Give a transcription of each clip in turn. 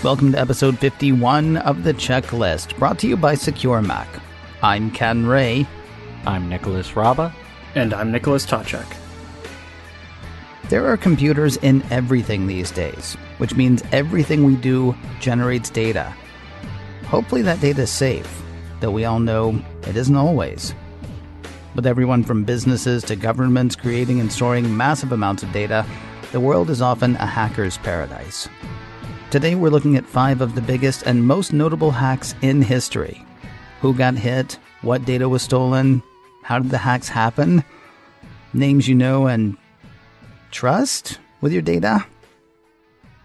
Welcome to episode 51 of The Checklist, brought to you by Secure Mac. I'm Ken Ray. I'm Nicholas Raba. And I'm Nicholas Tachek. There are computers in everything these days, which means everything we do generates data. Hopefully that data is safe, though we all know it isn't always. With everyone from businesses to governments creating and storing massive amounts of data, the world is often a hacker's paradise. Today we're looking at 5 of the biggest and most notable hacks in history. Who got hit? What data was stolen? How did the hacks happen? Names you know and trust with your data?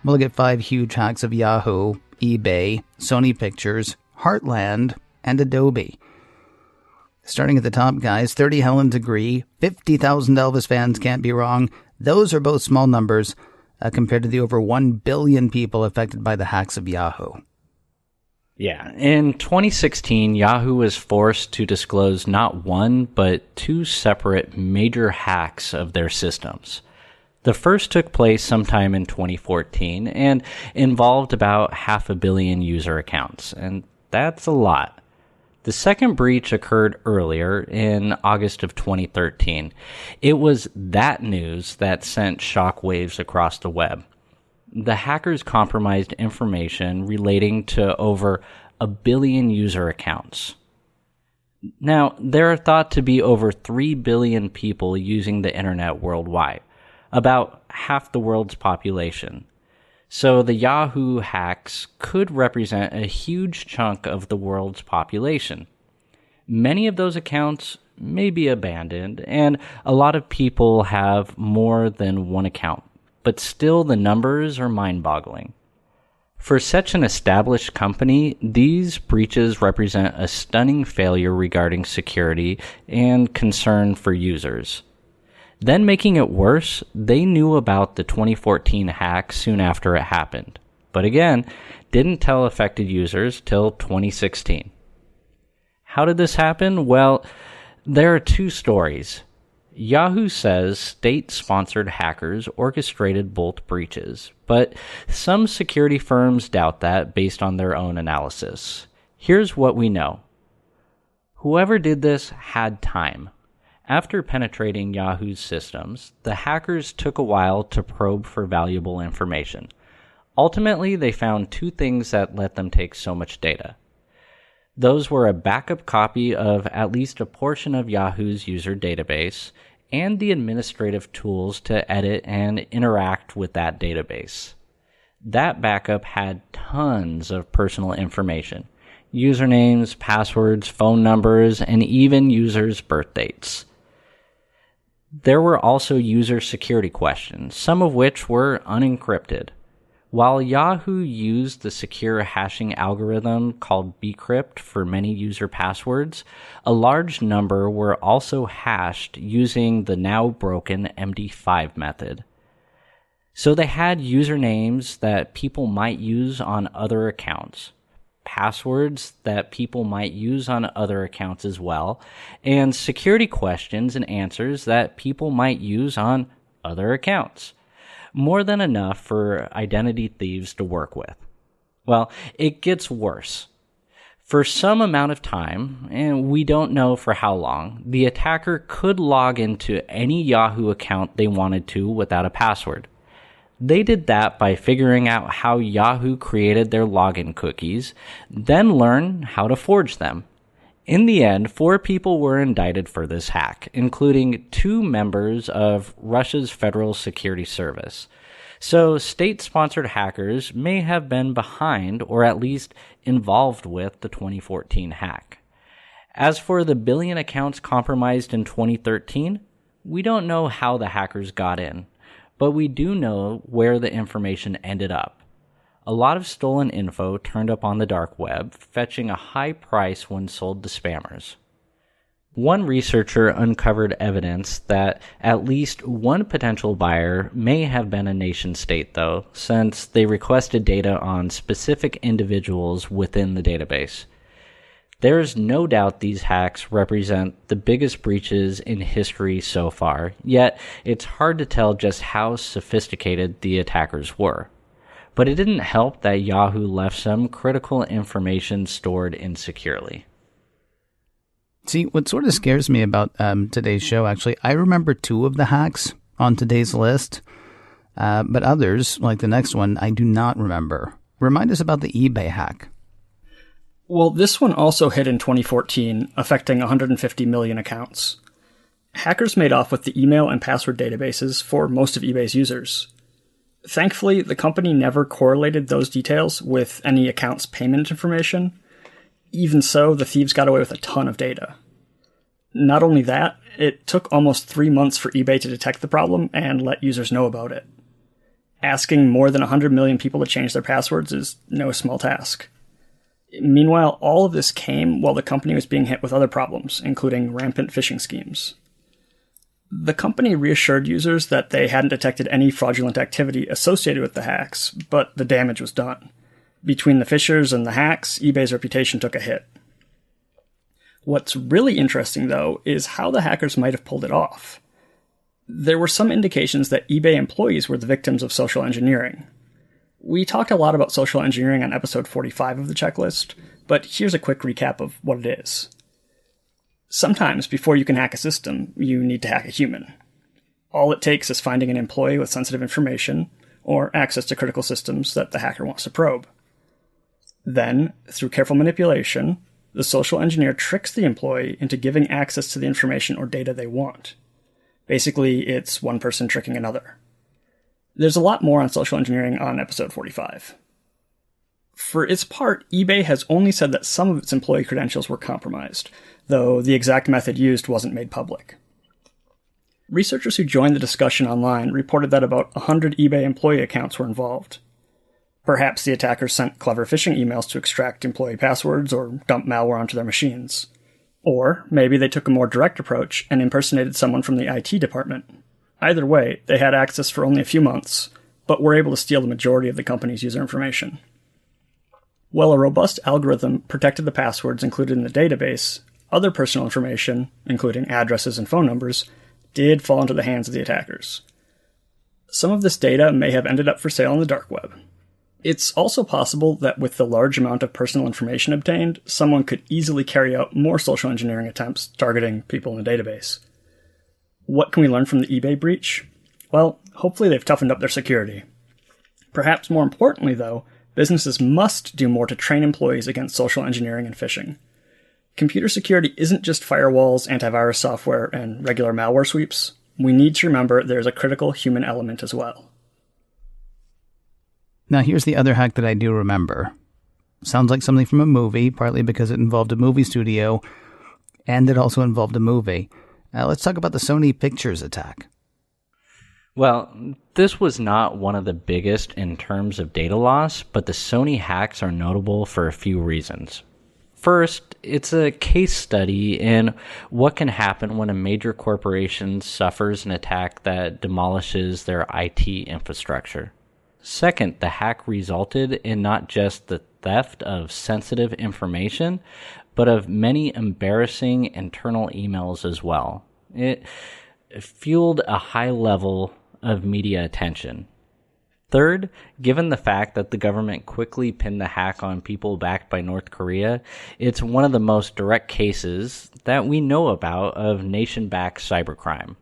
We'll look at 5 huge hacks of Yahoo, eBay, Sony Pictures, Heartland, and Adobe. Starting at the top, guys, 30 Helens agree, 50,000 Elvis fans can't be wrong. Those are both small numbers compared to the over 1 billion people affected by the hacks of Yahoo. Yeah, in 2016, Yahoo was forced to disclose not one, but 2 separate major hacks of their systems. The first took place sometime in 2014 and involved about 500 million user accounts, and that's a lot. The second breach occurred earlier in August of 2013. It was that news that sent shockwaves across the web. The hackers compromised information relating to over 1 billion user accounts. Now, there are thought to be over 3 billion people using the internet worldwide, about half the world's population. So the Yahoo hacks could represent a huge chunk of the world's population. Many of those accounts may be abandoned, and a lot of people have more than one account, but still the numbers are mind-boggling. For such an established company, these breaches represent a stunning failure regarding security and concern for users. Then making it worse, they knew about the 2014 hack soon after it happened, but again, didn't tell affected users till 2016. How did this happen? Well, there are 2 stories. Yahoo says state-sponsored hackers orchestrated both breaches, but some security firms doubt that based on their own analysis. Here's what we know. Whoever did this had time. After penetrating Yahoo's systems, the hackers took a while to probe for valuable information. Ultimately, they found 2 things that let them take so much data. Those were a backup copy of at least a portion of Yahoo's user database and the administrative tools to edit and interact with that database. That backup had tons of personal information: usernames, passwords, phone numbers, and even users' birth dates. There were also user security questions, some of which were unencrypted. While Yahoo used the secure hashing algorithm called bcrypt for many user passwords, a large number were also hashed using the now broken MD5 method. So they had usernames that people might use on other accounts, passwords that people might use on other accounts as well, and security questions and answers that people might use on other accounts. More than enough for identity thieves to work with. Well, it gets worse. For some amount of time, and we don't know for how long, the attacker could log into any Yahoo account they wanted to without a password. They did that by figuring out how Yahoo created their login cookies, then learn how to forge them. In the end, 4 people were indicted for this hack, including 2 members of Russia's Federal Security Service. So state-sponsored hackers may have been behind or at least involved with the 2014 hack. As for the billion accounts compromised in 2013, we don't know how the hackers got in, but we do know where the information ended up. A lot of stolen info turned up on the dark web, fetching a high price when sold to spammers. One researcher uncovered evidence that at least one potential buyer may have been a nation-state, though, since they requested data on specific individuals within the database. There is no doubt these hacks represent the biggest breaches in history so far, yet it's hard to tell just how sophisticated the attackers were. But it didn't help that Yahoo left some critical information stored insecurely. See, what sort of scares me about today's show, actually, I remember 2 of the hacks on today's list, but others, like the next one, I do not remember. Remind us about the eBay hack. Well, this one also hit in 2014, affecting 150 million accounts. Hackers made off with the email and password databases for most of eBay's users. Thankfully, the company never correlated those details with any account's payment information. Even so, the thieves got away with a ton of data. Not only that, it took almost 3 months for eBay to detect the problem and let users know about it. Asking more than 100 million people to change their passwords is no small task. Meanwhile, all of this came while the company was being hit with other problems, including rampant phishing schemes. The company reassured users that they hadn't detected any fraudulent activity associated with the hacks, but the damage was done. Between the phishers and the hacks, eBay's reputation took a hit. What's really interesting, though, is how the hackers might have pulled it off. There were some indications that eBay employees were the victims of social engineering. We talked a lot about social engineering on episode 45 of the checklist, but here's a quick recap of what it is. Sometimes, before you can hack a system, you need to hack a human. All it takes is finding an employee with sensitive information, or access to critical systems that the hacker wants to probe. Then, through careful manipulation, the social engineer tricks the employee into giving access to the information or data they want. Basically, it's one person tricking another. There's a lot more on social engineering on episode 45. For its part, eBay has only said that some of its employee credentials were compromised, though the exact method used wasn't made public. Researchers who joined the discussion online reported that about 100 eBay employee accounts were involved. Perhaps the attackers sent clever phishing emails to extract employee passwords or dump malware onto their machines. Or maybe they took a more direct approach and impersonated someone from the IT department. Either way, they had access for only a few months, but were able to steal the majority of the company's user information. While a robust algorithm protected the passwords included in the database, other personal information, including addresses and phone numbers, did fall into the hands of the attackers. Some of this data may have ended up for sale on the dark web. It's also possible that with the large amount of personal information obtained, someone could easily carry out more social engineering attempts targeting people in the database. What can we learn from the eBay breach? Well, hopefully they've toughened up their security. Perhaps more importantly, though, businesses must do more to train employees against social engineering and phishing. Computer security isn't just firewalls, antivirus software, and regular malware sweeps. We need to remember there's a critical human element as well. Now here's the other hack that I do remember. Sounds like something from a movie, partly because it involved a movie studio, and it also involved a movie. Let's talk about the Sony Pictures attack. Well, this was not one of the biggest in terms of data loss, but the Sony hacks are notable for a few reasons. First, it's a case study in what can happen when a major corporation suffers an attack that demolishes their IT infrastructure. Second, the hack resulted in not just the theft of sensitive information, but of many embarrassing internal emails as well. It fueled a high level of media attention. Third, given the fact that the government quickly pinned the hack on people backed by North Korea, it's one of the most direct cases that we know about of nation-backed cybercrime.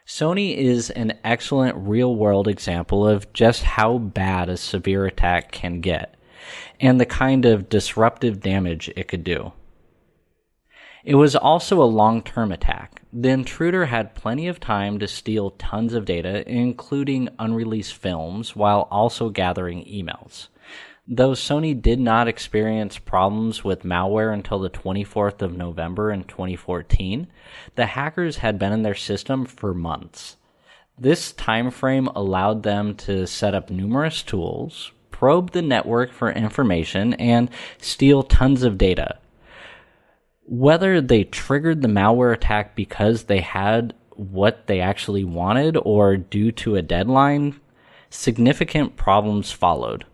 Sony is an excellent real-world example of just how bad a severe attack can get, and the kind of disruptive damage it could do. It was also a long-term attack. The intruder had plenty of time to steal tons of data, including unreleased films, while also gathering emails. Though Sony did not experience problems with malware until the 24th of November in 2014, the hackers had been in their system for months. This time frame allowed them to set up numerous tools, probe the network for information, and steal tons of data. Whether they triggered the malware attack because they had what they actually wanted or due to a deadline, significant problems followed.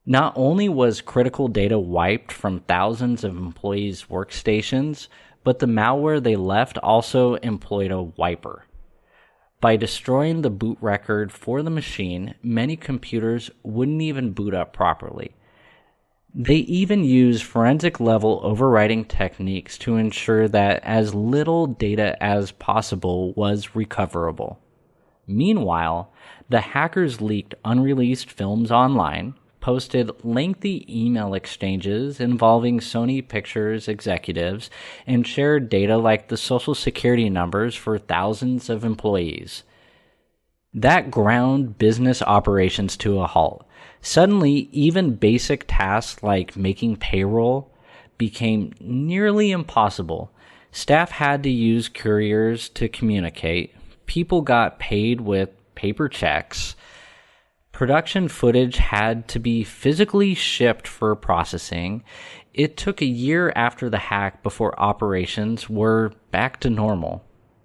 Not only was critical data wiped from thousands of employees' workstations, but the malware they left also employed a wiper. By destroying the boot record for the machine, many computers wouldn't even boot up properly. They even use forensic-level overwriting techniques to ensure that as little data as possible was recoverable. Meanwhile, the hackers leaked unreleased films online, posted lengthy email exchanges involving Sony Pictures executives, and shared data like the social security numbers for thousands of employees. That ground business operations to a halt. Suddenly, even basic tasks like making payroll became nearly impossible. Staff had to use couriers to communicate. People got paid with paper checks. Production footage had to be physically shipped for processing. It took a year after the hack before operations were back to normal.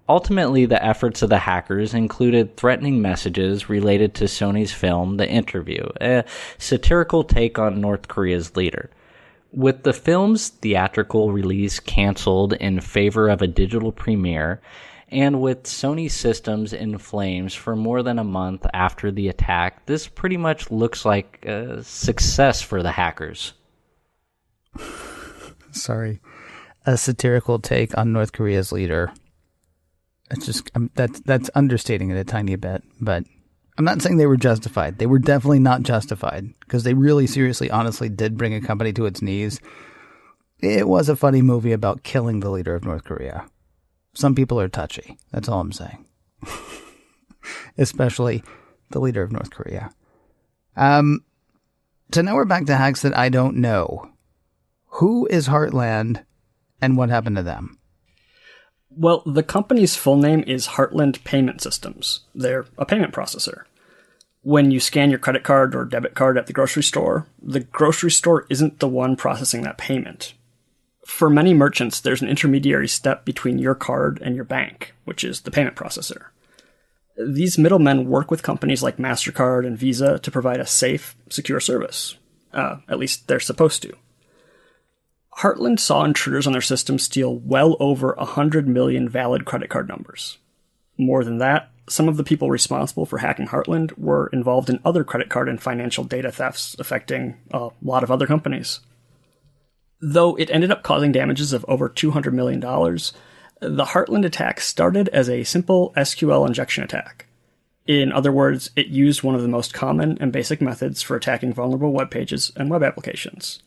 Ultimately, the efforts of the hackers included threatening messages related to Sony's film The Interview, a satirical take on North Korea's leader. With the film's theatrical release canceled in favor of a digital premiere, and with Sony systems in flames for more than a month after the attack, this pretty much looks like a success for the hackers. Sorry. A satirical take on North Korea's leader. It's just that's understating it a tiny bit, but I'm not saying they were justified. They were definitely not justified because they really seriously, honestly did bring a company to its knees. It was a funny movie about killing the leader of North Korea. Some people are touchy. That's all I'm saying. Especially the leader of North Korea. So now we're back to hacks that I don't know. Who is Heartland and what happened to them? Well, the company's full name is Heartland Payment Systems. They're a payment processor. When you scan your credit card or debit card at the grocery store isn't the one processing that payment. For many merchants, there's an intermediary step between your card and your bank, which is the payment processor. These middlemen work with companies like MasterCard and Visa to provide a safe, secure service. At least they're supposed to. Heartland saw intruders on their system steal well over 100 million valid credit card numbers. More than that, some of the people responsible for hacking Heartland were involved in other credit card and financial data thefts affecting a lot of other companies. Though it ended up causing damages of over $200 million, the Heartland attack started as a simple SQL injection attack. In other words, it used one of the most common and basic methods for attacking vulnerable web pages and web applications.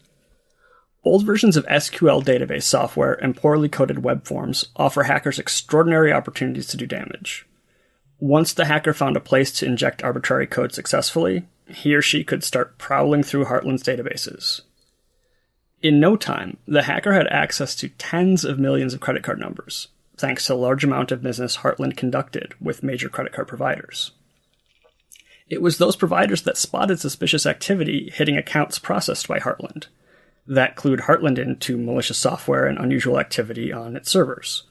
Old versions of SQL database software and poorly coded web forms offer hackers extraordinary opportunities to do damage. Once the hacker found a place to inject arbitrary code successfully, he or she could start prowling through Heartland's databases. In no time, the hacker had access to tens of millions of credit card numbers, thanks to the large amount of business Heartland conducted with major credit card providers. It was those providers that spotted suspicious activity hitting accounts processed by Heartland, that clued Heartland into malicious software and unusual activity on its servers.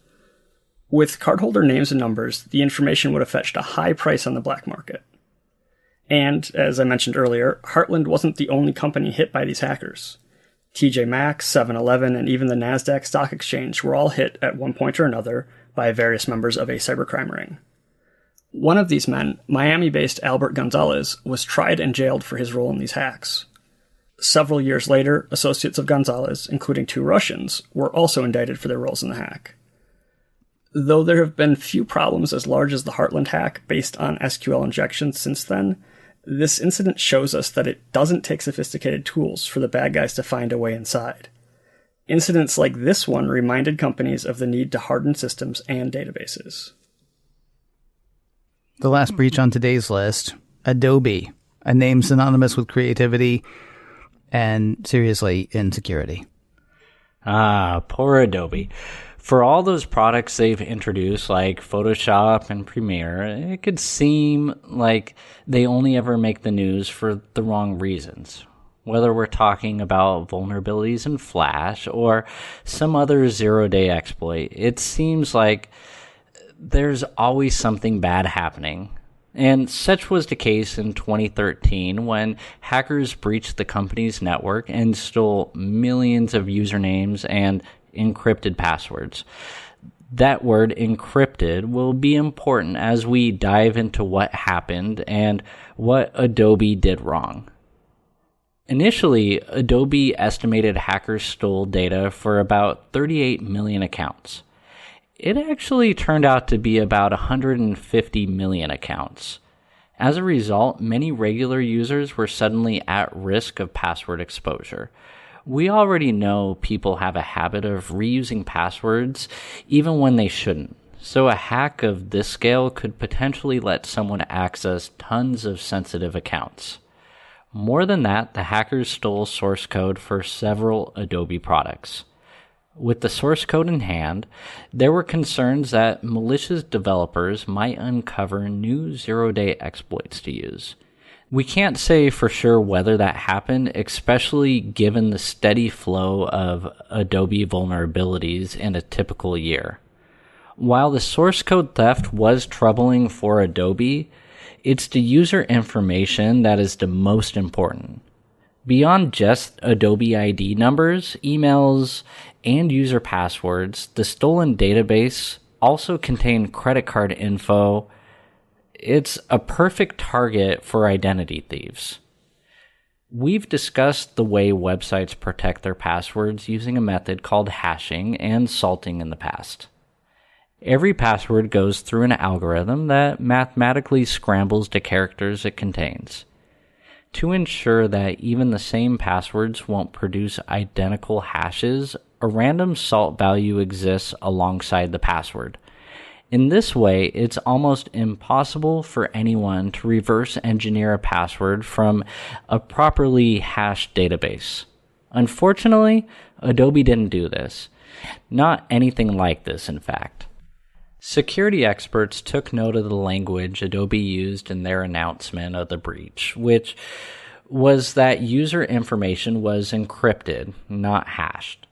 With cardholder names and numbers, the information would have fetched a high price on the black market. And, as I mentioned earlier, Heartland wasn't the only company hit by these hackers. TJ Maxx, 7-Eleven, and even the Nasdaq Stock Exchange were all hit at one point or another by various members of a cybercrime ring. One of these men, Miami-based Albert Gonzalez, was tried and jailed for his role in these hacks. Several years later, associates of Gonzalez, including 2 Russians, were also indicted for their roles in the hack. Though there have been few problems as large as the Heartland hack based on SQL injections since then, this incident shows us that it doesn't take sophisticated tools for the bad guys to find a way inside. Incidents like this one reminded companies of the need to harden systems and databases. The last breach on today's list, Adobe, a name synonymous with creativity and, seriously, insecurity. Poor Adobe. For all those products they've introduced, like Photoshop and Premiere, it could seem like they only ever make the news for the wrong reasons. Whether we're talking about vulnerabilities in Flash or some other zero-day exploit, it seems like there's always something bad happening. And such was the case in 2013 when hackers breached the company's network and stole millions of usernames and encrypted passwords. That word encrypted will be important as we dive into what happened and what Adobe did wrong. Initially, Adobe estimated hackers stole data for about 38 million accounts. It actually turned out to be about 150 million accounts. As a result, many regular users were suddenly at risk of password exposure. We already know people have a habit of reusing passwords even when they shouldn't, so a hack of this scale could potentially let someone access tons of sensitive accounts. More than that, the hackers stole source code for several Adobe products. With the source code in hand, there were concerns that malicious developers might uncover new zero-day exploits to use. We can't say for sure whether that happened, especially given the steady flow of Adobe vulnerabilities in a typical year. While the source code theft was troubling for Adobe, it's the user information that is the most important. Beyond just Adobe ID numbers, emails, and user passwords, the stolen database also contained credit card info. It's a perfect target for identity thieves. We've discussed the way websites protect their passwords using a method called hashing and salting in the past. Every password goes through an algorithm that mathematically scrambles the characters it contains. To ensure that even the same passwords won't produce identical hashes, a random salt value exists alongside the password. In this way, it's almost impossible for anyone to reverse engineer a password from a properly hashed database. Unfortunately, Adobe didn't do this. Not anything like this, in fact. Security experts took note of the language Adobe used in their announcement of the breach, which was that user information was encrypted, not hashed.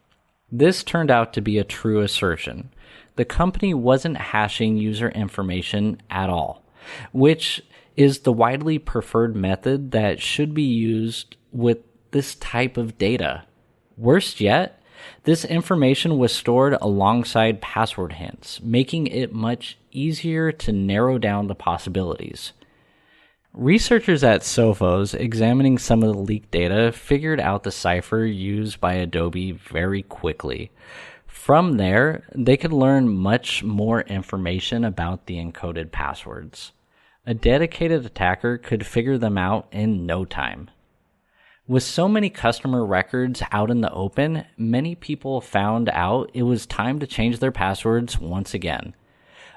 This turned out to be a true assertion. The company wasn't hashing user information at all, which is the widely preferred method that should be used with this type of data. Worst yet, this information was stored alongside password hints, making it much easier to narrow down the possibilities. Researchers at Sophos examining some of the leaked data figured out the cipher used by Adobe very quickly. From there, they could learn much more information about the encoded passwords. A dedicated attacker could figure them out in no time. With so many customer records out in the open, many people found out it was time to change their passwords once again.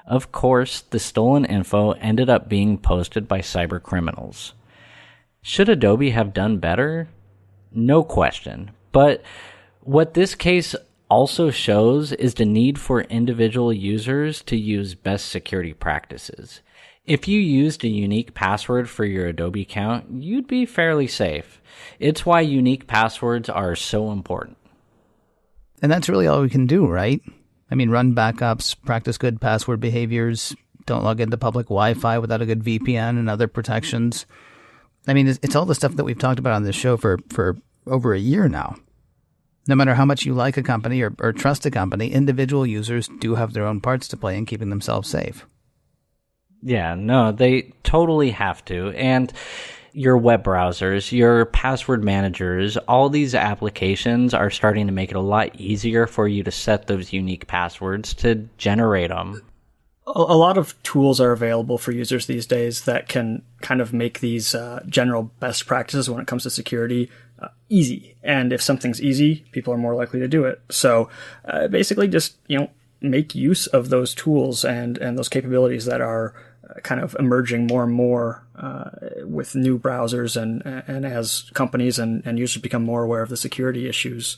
Of course, the stolen info ended up being posted by cybercriminals. Should Adobe have done better? No question. But what this case also shows is the need for individual users to use best security practices. If you used a unique password for your Adobe account, you'd be fairly safe. It's why unique passwords are so important. And that's really all we can do, right? I mean, run backups, practice good password behaviors, don't log into public Wi-Fi without a good VPN and other protections. I mean, it's all the stuff that we've talked about on this show for over a year now. No matter how much you like a company or trust a company, individual users do have their own parts to play in keeping themselves safe. Yeah, no, they totally have to. And your web browsers, your password managers, all these applications are starting to make it a lot easier for you to set those unique passwords to generate them. A lot of tools are available for users these days that can kind of make these general best practices when it comes to security easy. And if something's easy, people are more likely to do it. So basically just, make use of those tools and those capabilities that are kind of emerging more and more with new browsers and as companies and users become more aware of the security issues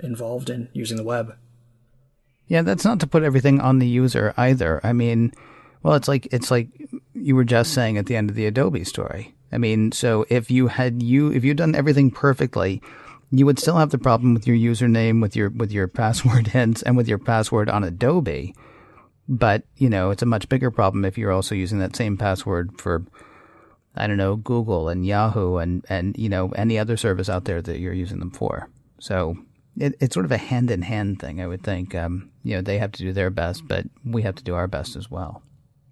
involved in using the web. Yeah, that's not to put everything on the user either. I mean, well, it's like you were just saying at the end of the Adobe story. I mean, so if you'd done everything perfectly, you would still have the problem with your username, with your password hints, and with your password on Adobe. But, it's a much bigger problem if you're also using that same password for, I don't know, Google and Yahoo and any other service out there that you're using them for. So, it's sort of a hand-in-hand thing, I would think. They have to do their best, but we have to do our best as well.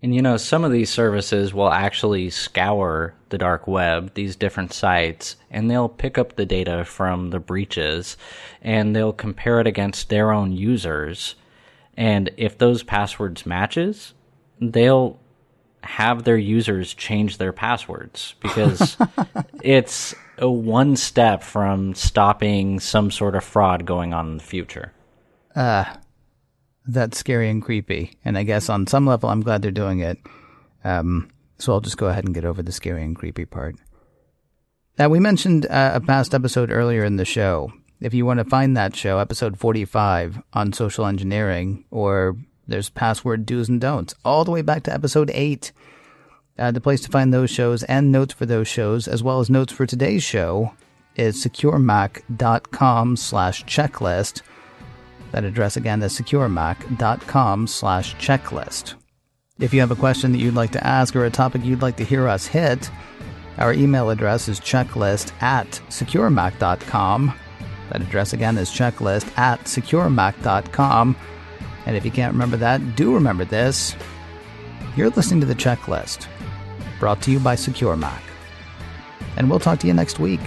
And, some of these services will actually scour the dark web, these different sites, and they'll pick up the data from the breaches, and they'll compare it against their own users. And if those passwords matches, they'll have their users change their passwords, because it's a one step from stopping some sort of fraud going on in the future. That's scary and creepy. And I guess on some level, I'm glad they're doing it. So I'll just go ahead and get over the scary and creepy part. We mentioned a past episode earlier in the show. If you want to find that show, episode 45 on social engineering, or there's password do's and don'ts, all the way back to episode 8. The place to find those shows and notes for those shows, as well as notes for today's show, is securemac.com/checklist. That address again is securemac.com/checklist. If you have a question that you'd like to ask or a topic you'd like to hear us hit, our email address is checklist@securemac.com. That address again is checklist@securemac.com. And if you can't remember that, do remember this. You're listening to The Checklist, brought to you by Secure Mac. And we'll talk to you next week.